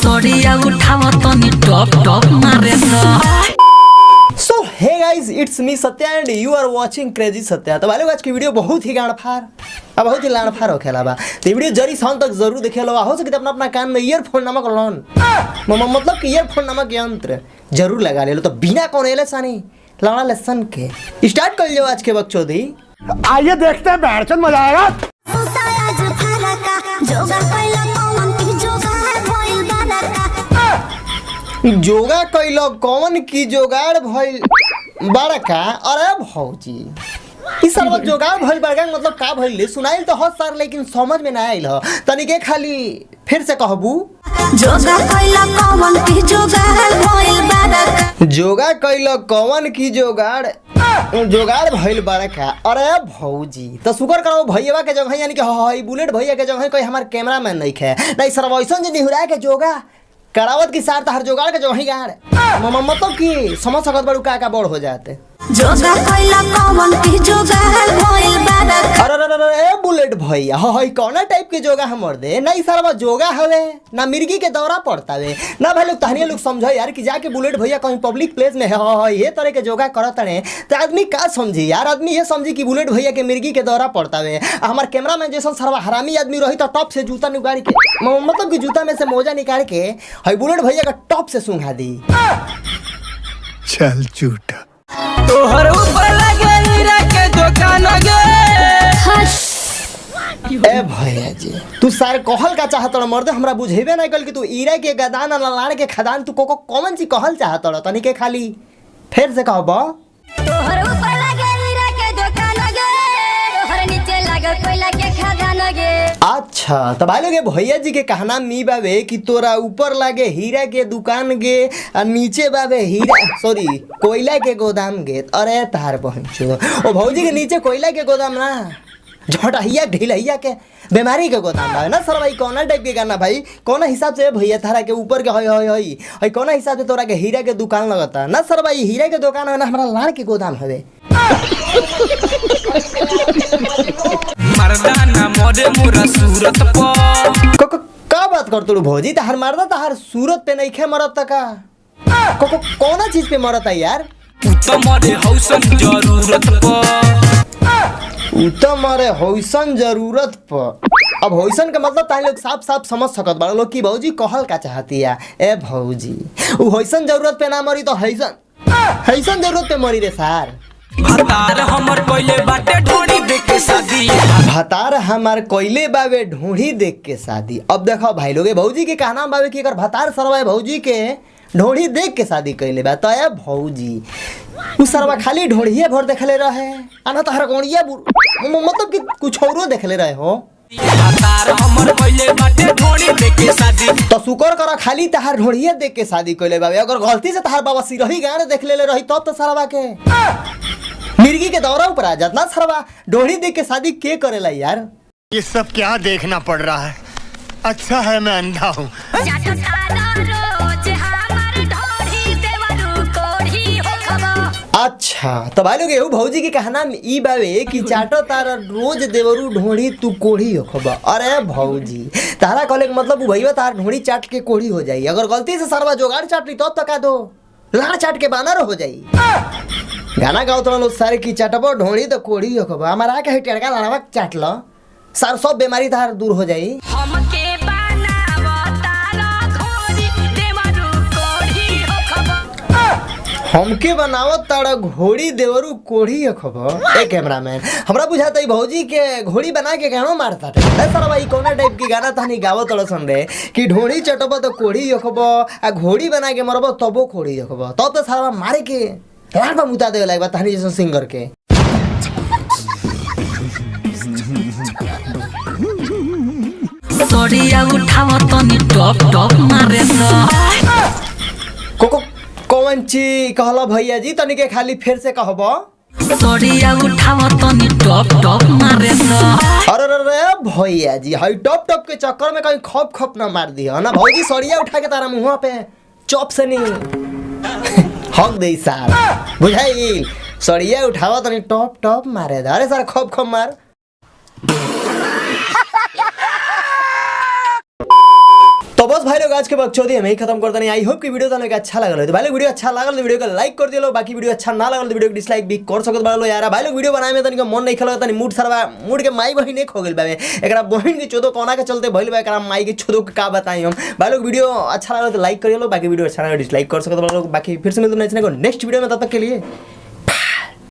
सड़िया उठाव तनी टॉप टॉप मारे सो hey guys, it's me Satya and you are watching crazy Satya. तो भाई आज की वीडियो बहुत ही गाड़फार बहुत ही लाड़फार होखेला बा। तो वीडियो जरी शाम तक जरूर देखेला। हो सके अपना अपना कान में ईयरफोन नामक लॉन मतलब कि ईयरफोन नामक यंत्र जरूर लगा ले लो। तो बिना कौन एले सानी लड़ा लेसन के स्टार्ट कर लियो आज के बकचोदी। आइए देखते हैं बैठचंद मजा आएगा। जोगा कैलो कौन की जोगाड़ भइल बड़का। अरे भौजी ई सब जोगाड़ भइल बड़का मतलब का भइल ले सुनाइल तो हद सार लेकिन समझ में ना आइल ह। तनिके खाली फिर से कहबू। जोगा कैला कौन की जोगाड़ भइल बड़का। जोगा कैलो कौन की जोगाड़ भइल बड़का। अरे भौजी तो शुक्र करो भैया के जगह यानी कि हई बुलेट भैया के जगह कोई हमार कैमरामैन नहीं है नहीं सरवैसन जी निहुरा के जोगा करावत की सार हर जोगाड़ के जो ही गाड़ मतलब कि समझ सकत बड़ू का बड़ हो जाते। जोगा कैला कौन की जोगाड़ भइल बड़का। अरे बुलेट भैया हई कौना टाइप के जोगा हमर दे नहीं सरवा जोगा हवे ना मिर्गी के दौरा पड़ता वे ना भाई लोग तहनिया लोग समझो यार कि जाके बुलेट भैया कहीं पब्लिक प्लेस में ये तरह के जोगा करत रहे तो आदमी का समझी यार। आदमी ये समझी कि बुलेट भैया के मिर्गी के दौरा पड़ता वे। हमार कैमरामैन जैसा सरवा हरामी आदमी रही तो टॉप से जूता निकाल के मतलब कि जूता में से मोजा निकाल के हई बुलेट भैया का टॉप से सूंघा दी। चल झूठा तोहर ऊपर लगे हीरा के दुकान गे। ए भैया जी तू सारे कहल का चाहत मर्दे हमरा बुझेबे नहीं कल कि तू ईरा के गदान लाड़ के खदान तू को कौन सी कहल चाहत तनी के खाली फिर से कहब। तोहर ऊपर लगे हीरा के दुकान गे तोहर नीचे लगे कोयला के खदान गे। अच्छा तो भाई लोग भैया जी के कहना मी बाबे कि तोरा ऊपर लागे हीरा के दुकान गे और नीचे बाबे कोयला के गोदाम गे। अरे तार पहुंचो ओ भौजी के नीचे कोयला के गोदाम ना झटहिया ढिलहिया के बीमारी के गोदाम बा ना सर। भाई कौना टाइप के गाना भाई कौना हिसाब से भैया थारा के ऊपर के हई कौना हिसाब से तोरा के हीरा के दुकान लगता ना सर। भाई हीरा के दुकान है ना हमारा लाड़ के गोदाम हवे। मर्दाना मोरे मुरा सूरत पर का बात कर तू भौजी तहार मर्दा तहार सूरत पे नहीं खे मरत का कौना चीज पे मरत है यार। मरे हौसन जरूरत पर मरे हौसन जरूरत पर। अब हौसन का मतलब ताई लोग साफ साफ समझ सकत बड़ा लोग कि भौजी कहल का चाहती है। ए भौजी उ हौसन जरूरत पे ना मरी तो हैसन जरूरत पे मरी रे सार। भतार हमर कोइले बाटे ढोड़ी देख के शादी। भतार हमार कोइले बाबे ढूंढी देख के शादी। अब देखो भाई लोग भौजी के कहना बाबे कि अगर भतार सरवा भौजी के ढोड़ी देख के शादी कैले बा तो ए भौजी उ सरवा खाली ढोड़िए भर देखले रहे आना तहर गोड़िया मतलब कि कुछ औरो देखले रहे हो। भतार हमर कोइले बाटे ढोड़ी देख के शादी। तो शुक्र करो खाली तहार ढोड़िए देख के शादी कैले बाबे। अगर गलती से तहार बाबा सिरही गाने देख ले रही तब तो सरवा के मिर्गी के दौरा ऊपर आ जात ना सरवा। ढोड़ी देख के शादी के करेला यार। ये सब क्या देखना पड़ रहा है। अच्छा है मैं अंधा हूँ। अच्छा तो भाई लोग एहू भौजी के कहना ई बावे कि चाटो तारा रोज देवरू ढोड़ी तू कोढ़ी हो खबा। अरे भौजी तारा कहले मतलब उ भैया तार ढोड़ी चाट के कोढ़ी हो जाई। अगर गलती से सरवा जोगाड़ चाट ली तब तो का दो लाड़ चाट के बानर हो जाई। गाना गाओ तो लोग सारे की चाटबो ढोड़ी तो कोढ़ी हो खबा। हमारा के टेड़का लाड़वा चाट लो सार सब बीमारी तार दूर हो जाई। हमके बनावत तारा घोड़ी देवरू कोढ़ी खबर। ए कैमरामैन हमरा बुझाता है भौजी के घोड़ी बना के गाना मारता है सर। भाई कौना टाइप की गाना तहनी गावत सन रे कि ढोड़ी चटब तो कोढ़ी खब आ घोड़ी बना के मरब तबो कोढ़ी खब तब तो सारा मारे के लाड़ पर मुता दे लगे तहनी जैसा सिंगर के। सड़िया उठाव तनी टॉप टॉप मारे कौन ची कहला भैया जी तनी के खाली फिर से कहब। सड़िया उठाव तनी टॉप टॉप मारे। अरे भैया जी हई टॉप टॉप के चक्कर में कहीं खप खप ना मार दिया ना भौजी। सड़िया उठा के तारा मुँह पे चॉप से नहीं हक दे सार बुझाई। सड़िया उठावा तनी टॉप टॉप मारे। अरे सारा खप खप मार। तो तो बस भाई लोग आज के बकचोदी हम ही खत्म करते नहीं। आई होप कि वीडियो तुम्हें अच्छा लगा तो भाई लोग वीडियो अच्छा लगा तो वीडियो को लाइक कर दियो, बाकी वीडियो अच्छा ना लगा तो वीडियो को डिसलाइक भी कर सकत भाई लोग। यार भाई लोग वीडियो बनाए में तनिक मन नहीं खेला तनी मूड सरवा मूड के माई बहिन एक हो गेल बाबे, एकरा बहिन के चोदो कोना के चलते भइल बा, एकरा माई के चोदो के का बताई हम। भाई लोग वीडियो अच्छा लगा तो लाइक करियो, बाकी वीडियो अच्छा लगा डिसलाइक कर सकत भाई लोग। बाकी फिर से मिलते हैं नेक्स्ट वीडियो में, तब तक के लिए